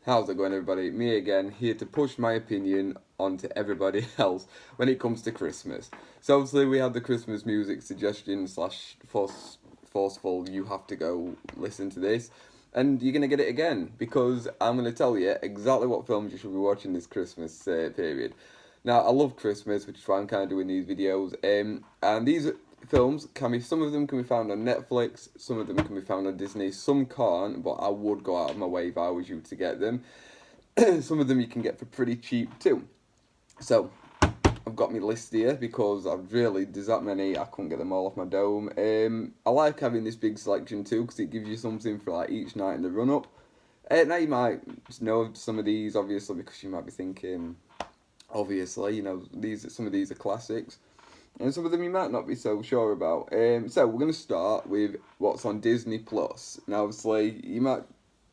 How's it going, everybody? Me again, here to push my opinion onto everybody else when it comes to Christmas. So obviously we had the Christmas music suggestion slash forceful, you have to go listen to this. And you're going to get it again, because I'm going to tell you exactly what films you should be watching this Christmas period. Now, I love Christmas, which is why I'm kind of doing these videos. And these films some of them can be found on Netflix, some of them can be found on Disney, some can't, but I would go out of my way if I was you to get them. Some of them you can get for pretty cheap too. So, I've got my list here because there's that many, I couldn't get them all off my dome. I like having this big selection too because it gives you something for like each night in the run up. Now you might know some of these obviously because you might be thinking, obviously, some of these are classics. And some of them you might not be so sure about. So we're going to start with what's on Disney Plus. Now, obviously, you might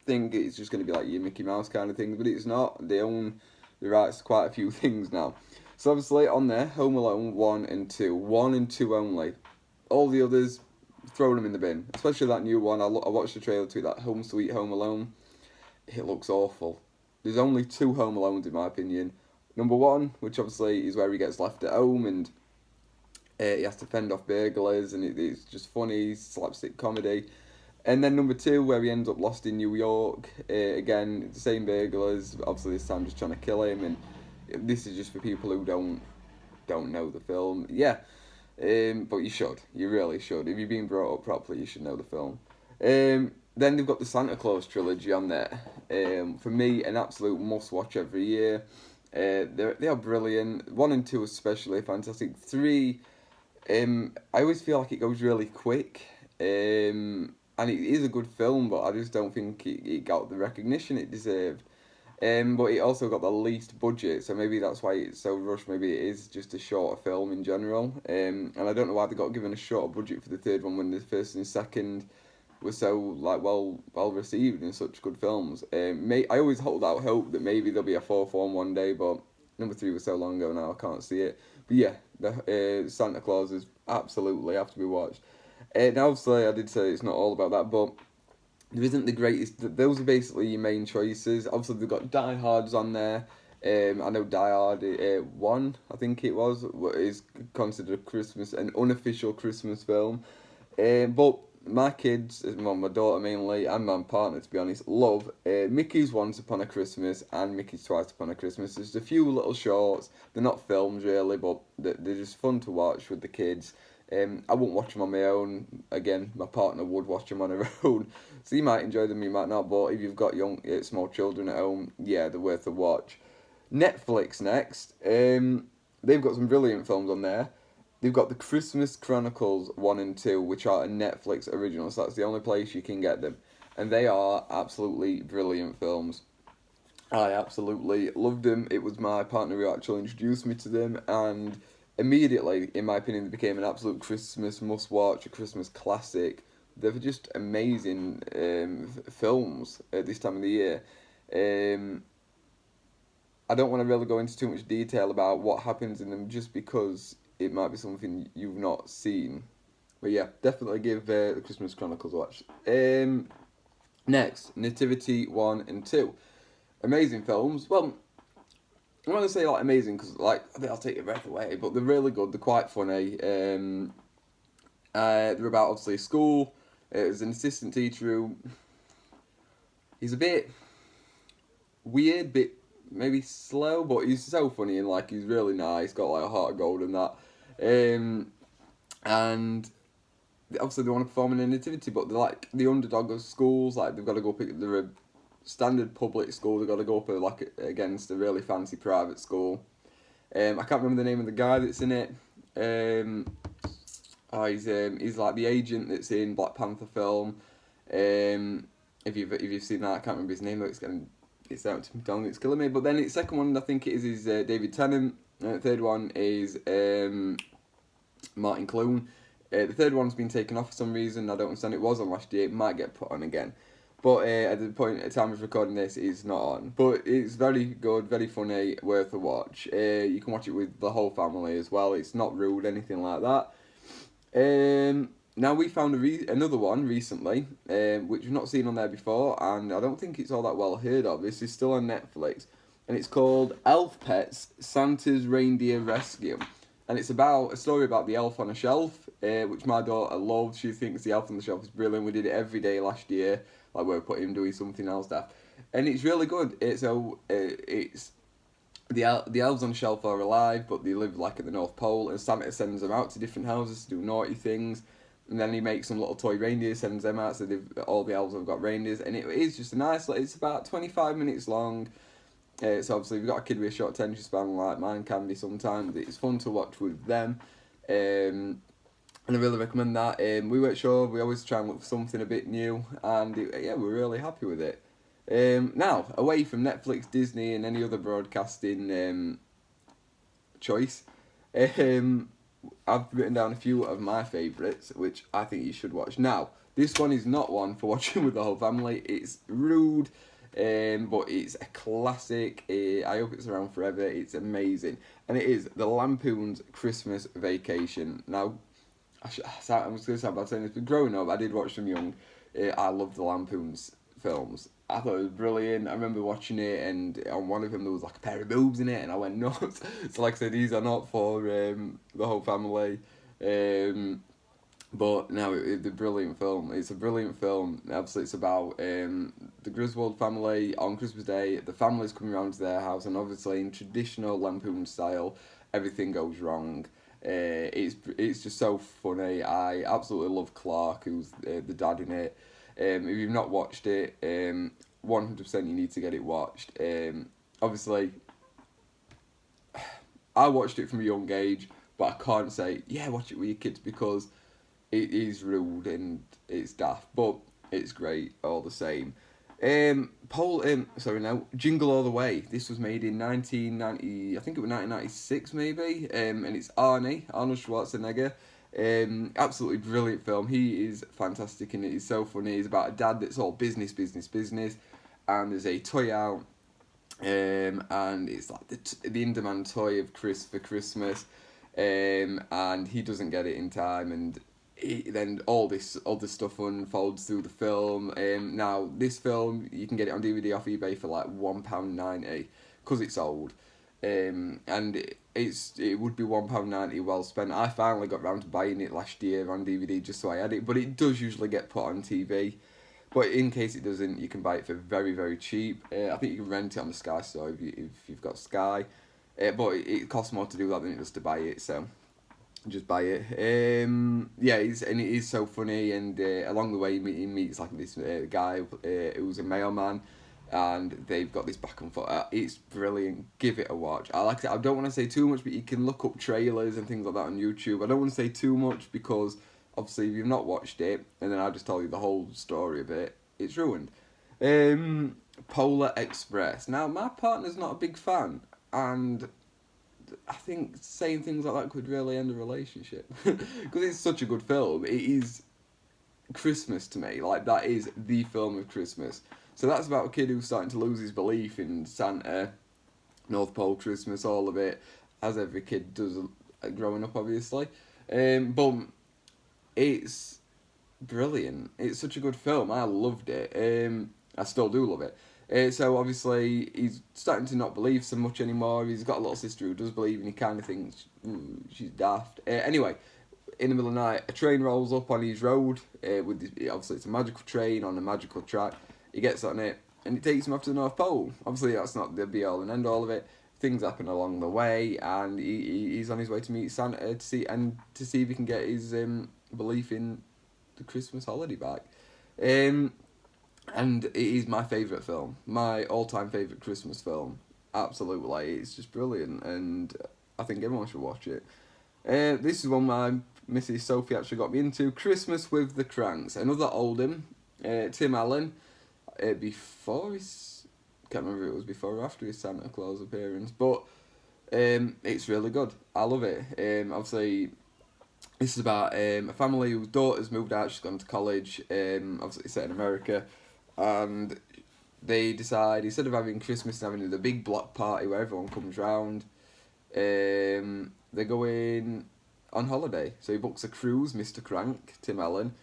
think it's just going to be like your Mickey Mouse kind of thing, but it's not. They own the rights to quite a few things now. So obviously on there, Home Alone 1 and 2. 1 and 2 only. All the others, throw them in the bin. Especially that new one. I watched the trailer to it, that Home Sweet Home Alone. It looks awful. There's only 2 Home Alones in my opinion. Number 1, which obviously is where he gets left at home and he has to fend off burglars, and it's just funny, slapstick comedy. And then number 2, where he ends up lost in New York. Again, the same burglars, obviously this time just trying to kill him. And this is just for people who don't know the film. Yeah, but you should. You really should. If you've been brought up properly, you should know the film. Then they've got the Santa Claus trilogy on there. For me, an absolute must-watch every year. They are brilliant. 1 and 2 especially fantastic. 3... I always feel like it goes really quick, and it is a good film, but I just don't think it got the recognition it deserved. But it also got the least budget, so maybe that's why it's so rushed. Maybe it is just a shorter film in general. And I don't know why they got given a shorter budget for the third one when the first and second were so well received and such good films. I always hold out hope that maybe there'll be a fourth one day, but number 3 was so long ago now I can't see it. But yeah, the Santa Claus is absolutely have to be watched. Now obviously I did say it's not all about that, but there isn't the greatest. Those are basically your main choices. Obviously they've got Die Hard's on there. I know Die Hard 1, I think it was, is considered an unofficial Christmas film. But my kids, well, my daughter mainly, and my partner to be honest, love Mickey's Once Upon a Christmas and Mickey's Twice Upon a Christmas. There's a few little shorts. They're not films really, but they're just fun to watch with the kids. I wouldn't watch them on my own. Again, my partner would watch them on her own. So you might enjoy them, you might not. But if you've got small children at home, yeah, they're worth a watch. Netflix next. They've got some brilliant films on there. They've got the Christmas Chronicles 1 and 2, which are a Netflix original, so that's the only place you can get them. And they are absolutely brilliant films. I absolutely loved them. It was my partner who actually introduced me to them, and immediately, in my opinion, they became an absolute Christmas must-watch, a Christmas classic. They're just amazing films at this time of the year. I don't want to really go into too much detail about what happens in them, just because it might be something you've not seen. But yeah, definitely give the Christmas Chronicles a watch. Next, Nativity 1 and 2. Amazing films. Well, I'm not going to say like amazing because like I'll take your breath away, but they're really good. They're quite funny. They're about obviously school. There's an assistant teacher who he's a bit weird, bit maybe slow, but he's so funny and like he's really nice. Got like a heart of gold and that. And obviously they want to perform in a nativity, but they're like the underdog of schools. Like they've got to go pick. They're a standard public school. They've got to go up like against a really fancy private school. I can't remember the name of the guy that's in it. He's like the agent that's in Black Panther film. If you've seen that, I can't remember his name. It's out to me, tongue, it's killing me. But then the second one I think it is David Tennant. The third one is Martin Clune. The third one's been taken off for some reason. I don't understand. It was on last year. It might get put on again. But at the time of recording this, it's not on. But it's very good, very funny, worth a watch. You can watch it with the whole family as well. It's not rude, anything like that. Now we found another one recently, which we've not seen on there before, and I don't think it's all that well heard of. This is still on Netflix, and it's called Elf Pets: Santa's Reindeer Rescue, and it's about a story about the elf on a shelf, which my daughter loves. She thinks the elf on the shelf is brilliant. We did it every day last year, like we put him doing something else stuff, and it's really good. It's the elves on the shelf are alive, but they live like at the North Pole, and Santa sends them out to different houses to do naughty things. And then he makes some little toy reindeer, sends them out, so all the elves have got reindeers. And it is just a nice, it's about 25 minutes long. So obviously, if you've got a kid with a short attention span like mine can be sometimes, it's fun to watch with them. And I really recommend that. We weren't sure, we always try and look for something a bit new. And yeah, we're really happy with it. Now, away from Netflix, Disney, and any other broadcasting choice, I've written down a few of my favourites, which I think you should watch. Now, this one is not one for watching with the whole family. It's rude, but it's a classic. I hope it's around forever. It's amazing. And it is The Lampooned Christmas Vacation. Now, I'm just going to sound bad saying this, but growing up, I did watch them young. I loved the Lampoon's films. I thought it was brilliant. I remember watching it, and on one of them there was like a pair of boobs in it, and I went nuts. So like I said, these are not for the whole family. But no, it's a brilliant film. It's a brilliant film. Obviously, it's about the Griswold family on Christmas Day. The family's coming around to their house, and obviously in traditional Lampoon style, everything goes wrong. It's just so funny. I absolutely love Clark, who's the dad in it. If you've not watched it, 100% you need to get it watched. Obviously, I watched it from a young age, but I can't say, yeah, watch it with your kids, because it is rude and it's daft, but it's great all the same. Jingle All the Way. This was made in 1990, I think it was 1996 maybe, and it's Arnold Schwarzenegger. Absolutely brilliant film. He is fantastic in it. He's so funny. He's about a dad that's all business, and there's a toy out, and it's like the in-demand toy of for Christmas, and he doesn't get it in time, and then all this other stuff unfolds through the film. Now this film you can get it on DVD off eBay for like £1.90 because it's old, and it would be £1.90 well spent. I finally got round to buying it last year on DVD just so I had it, but it does usually get put on TV. But in case it doesn't, you can buy it for very, very cheap. I think you can rent it on the Sky store if you've got Sky. But it costs more to do that than it does to buy it, so just buy it. Yeah, it is so funny, and along the way he meets like this guy who's a mailman, and they've got this back and forth. It's brilliant. Give it a watch. I like it. I don't want to say too much, but you can look up trailers and things like that on YouTube. I don't want to say too much because obviously if you've not watched it and then I just tell you the whole story of it, it's ruined. Polar Express. Now my partner's not a big fan, and I think saying things like that could really end a relationship because it's such a good film. It is Christmas to me. Like, that is the film of Christmas. So that's about a kid who's starting to lose his belief in Santa, North Pole Christmas, all of it, as every kid does growing up, obviously. But it's brilliant. It's such a good film. I loved it. I still do love it. So obviously he's starting to not believe so much anymore. He's got a little sister who does believe, and he kind of thinks she's daft. Anyway, in the middle of the night, a train rolls up on his road. Obviously it's a magical train on a magical track. He gets on it, and it takes him off to the North Pole. Obviously that's not the be all and end all of it. Things happen along the way, and he's on his way to meet Santa to see if he can get his belief in the Christmas holiday back. And it is my favourite film, my all-time favourite Christmas film. Absolutely, it's just brilliant, and I think everyone should watch it. This is one my Mrs. Sophie actually got me into, Christmas with the Cranks. Another Oldham, Tim Allen, before his, can't remember if it was before or after his Santa Claus appearance, but it's really good. I love it. Obviously, this is about a family whose daughter's moved out, she's gone to college, obviously it's set in America, and they decide, instead of having Christmas and having the big block party where everyone comes round, they're going on holiday. So he books a cruise, Mr. Crank, Tim Allen,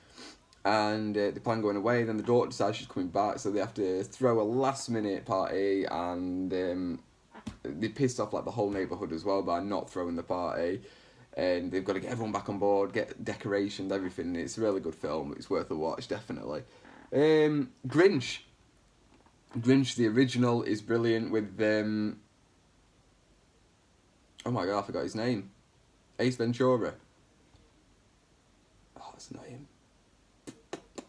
and they plan going away. Then the daughter decides she's coming back, so they have to throw a last minute party, and they pissed off like the whole neighbourhood as well by not throwing the party. And they've got to get everyone back on board, get decorations, everything. It's a really good film. It's worth a watch, definitely. Grinch. Grinch, the original, is brilliant with oh my god, I forgot his name. Ace Ventura. Oh, that's not him.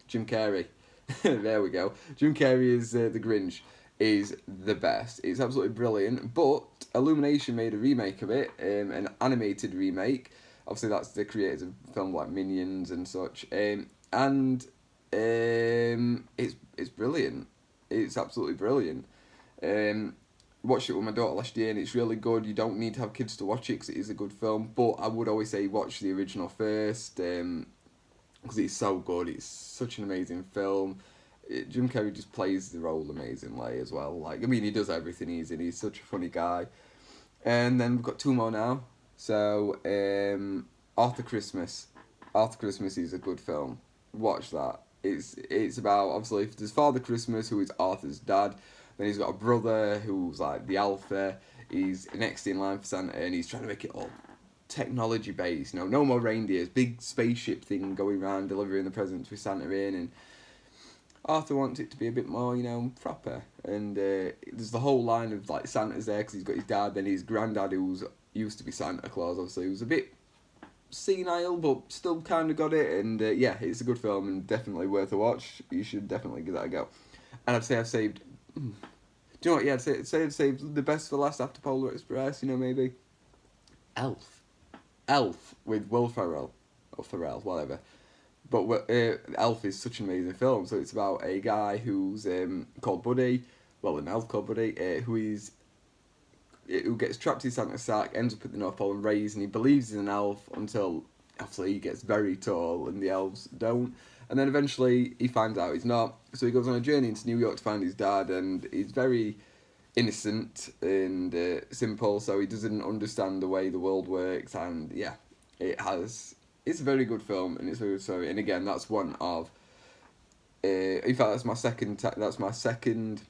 Jim Carrey. There we go. Jim Carrey is the Grinch. Is the best. It's absolutely brilliant. But Illumination made a remake of it, an animated remake. Obviously, that's the creators of films like Minions and such. And it's brilliant. It's absolutely brilliant. Watched it with my daughter last year, and it's really good. You don't need to have kids to watch it because it is a good film. But I would always say watch the original first, because it's so good. It's such an amazing film. Jim Carrey just plays the role amazingly as well. Like, I mean, he does everything he's in. He's such a funny guy. And then we've got two more now. So, Arthur Christmas. Arthur Christmas is a good film. Watch that. It's about, obviously, there's Father Christmas, who is Arthur's dad. Then he's got a brother who's like the alpha. He's next in line for Santa, and he's trying to make it all technology based. No more reindeers. Big spaceship thing going around delivering the presents with Santa in, and Arthur wants it to be a bit more, proper. And there's the whole line of like Santa's there because he's got his dad, then his granddad who's used to be Santa Claus, obviously, who's a bit senile but still kind of got it. And yeah, it's a good film and definitely worth a watch. You should definitely give that a go. And I'd say I've saved. Do you know what? Yeah, I'd say I've saved the best for last after Polar Express. Maybe Elf with Will Ferrell or Ferrell, whatever. But Elf is such an amazing film. So it's about a guy who's called Buddy, an elf called Buddy, who gets trapped in Santa's sack, ends up at the North Pole and raised, and he believes he's an elf until obviously he gets very tall and the elves don't. And then eventually he finds out he's not. So he goes on a journey into New York to find his dad, and he's very innocent and simple, so he doesn't understand the way the world works. And yeah, it's a very good film, and it's very good story. And again, that's one of, in fact, that's my second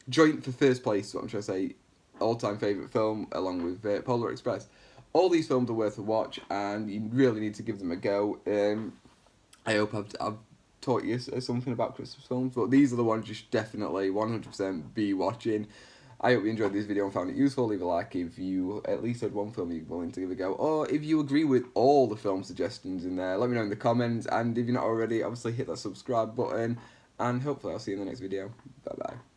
joint for first place. What I'm trying to say, all-time favourite film, along with Polar Express. All these films are worth a watch, and you really need to give them a go. I hope I've taught you something about Christmas films, but these are the ones you should definitely 100% be watching. I hope you enjoyed this video and found it useful. Leave a like if you at least had one film you're willing to give a go, or if you agree with all the film suggestions in there, let me know in the comments. And if you're not already, obviously hit that subscribe button, and hopefully I'll see you in the next video. Bye bye.